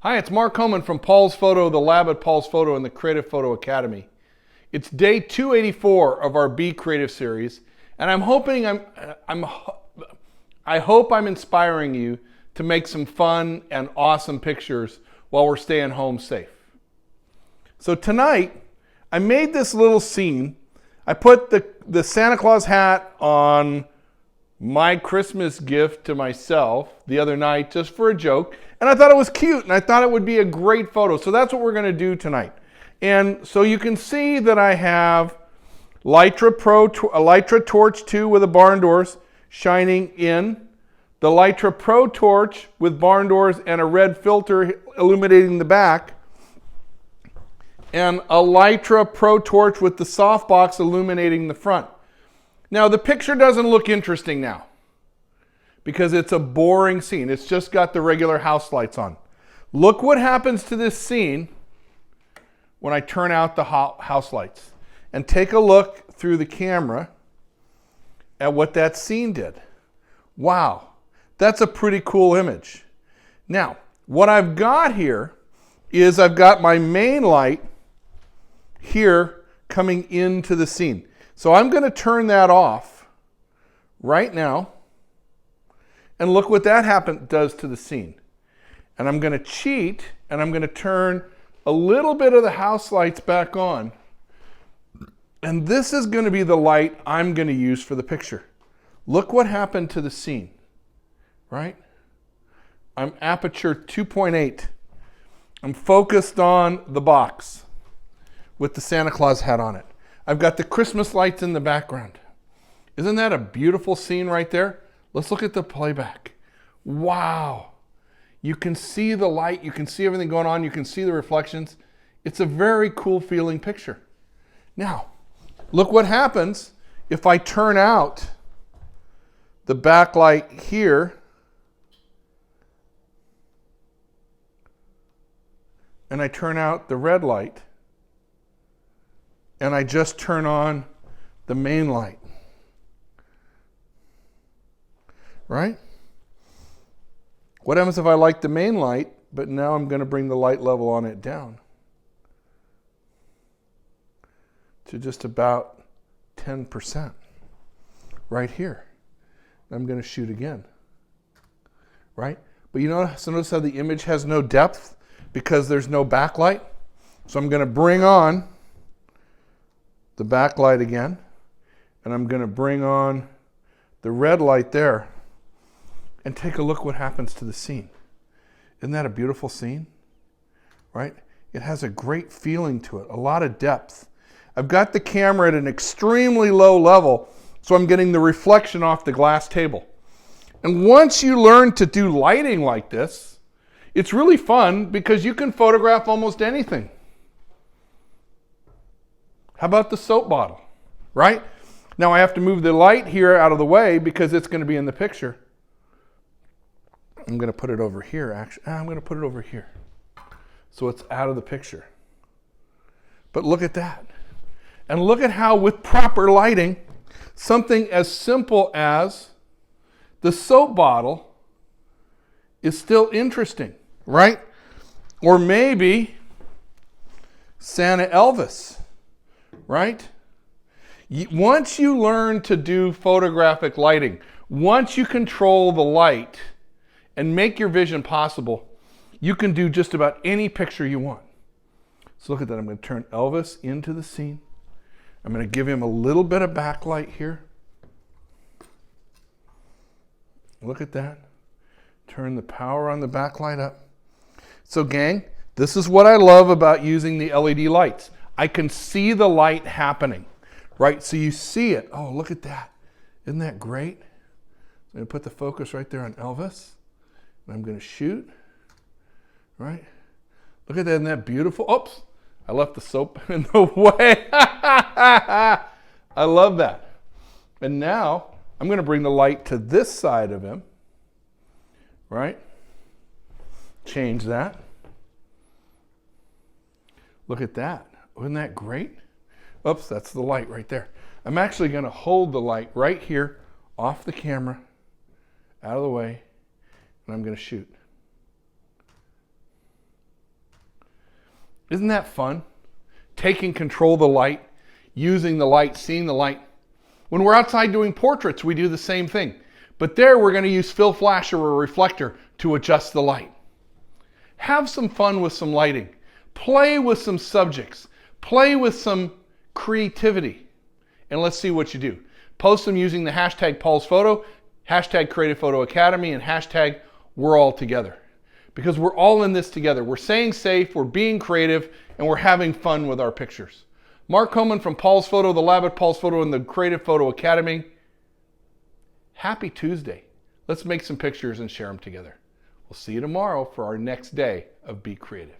Hi, it's Mark Homan from Paul's Photo, the lab at Paul's Photo and the Creative Photo Academy. It's day 284 of our Be Creative series, and I hope I'm inspiring you to make some fun and awesome pictures while we're staying home safe. So tonight, I made this little scene. I put the Santa Claus hat on my Christmas gift to myself the other night just for a joke, and I thought it was cute and I thought it would be a great photo. So that's what we're going to do tonight. And so you can see that I have Litra Torch 2 with the barn doors shining in, the Litra Pro Torch with barn doors and a red filter illuminating the back, and a Litra Pro Torch with the softbox illuminating the front. Now the picture doesn't look interesting now because it's a boring scene. It's just got the regular house lights on. Look what happens to this scene when I turn out the house lights. And take a look through the camera at what that scene did. Wow, that's a pretty cool image. Now, what I've got here is I've got my main light here coming into the scene. So I'm going to turn that off right now, and look what that does to the scene. And I'm going to cheat, and I'm going to turn a little bit of the house lights back on. And this is going to be the light I'm going to use for the picture. Look what happened to the scene, right? I'm aperture 2.8. I'm focused on the box with the Santa Claus hat on it. I've got the Christmas lights in the background. Isn't that a beautiful scene right there? Let's look at the playback. Wow. You can see the light, you can see everything going on, you can see the reflections. It's a very cool feeling picture. Now, look what happens if I turn out the backlight here and I turn out the red light and I just turn on the main light. Right? What happens if I like the main light, but now I'm going to bring the light level on it down to just about 10% right here. I'm going to shoot again. Right? But you notice how the image has no depth because there's no backlight? So I'm going to bring on the backlight again, and I'm going to bring on the red light there, and take a look what happens to the scene. Isn't that a beautiful scene? Right? It has a great feeling to it, a lot of depth. I've got the camera at an extremely low level, so I'm getting the reflection off the glass table. And once you learn to do lighting like this, it's really fun because you can photograph almost anything. How about the soap bottle, right? Now I have to move the light here out of the way because it's going to be in the picture. I'm going to put it over here, actually. I'm going to put it over here so it's out of the picture. But look at that. And look at how, with proper lighting, something as simple as the soap bottle is still interesting, right? Or maybe Santa Elvis, right? Once you learn to do photographic lighting, once you control the light and make your vision possible, you can do just about any picture you want. So look at that. I'm going to turn Elvis into the scene. I'm going to give him a little bit of backlight here. Look at that. Turn the power on the backlight up. So gang, this is what I love about using the LED lights. I can see the light happening, right? So you see it. Oh, look at that. Isn't that great? I'm going to put the focus right there on Elvis. And I'm going to shoot, right? Look at that, isn't that beautiful? Oops, I left the soap in the way. I love that. And now I'm going to bring the light to this side of him, right? Change that. Look at that. Isn't that great? Oops, that's the light right there. I'm actually going to hold the light right here off the camera, out of the way, and I'm going to shoot. Isn't that fun? Taking control of the light, using the light, seeing the light. When we're outside doing portraits, we do the same thing. But there we're going to use fill flash or a reflector to adjust the light. Have some fun with some lighting. Play with some subjects. Play with some creativity. And let's see what you do. Post them using the hashtag Paul's Photo, hashtag Creative Photo Academy, and hashtag We're All Together. Because we're all in this together. We're staying safe, we're being creative, and we're having fun with our pictures. Mark Homan from Paul's Photo, the lab at Paul's Photo, and the Creative Photo Academy. Happy Tuesday. Let's make some pictures and share them together. We'll see you tomorrow for our next day of Be Creative.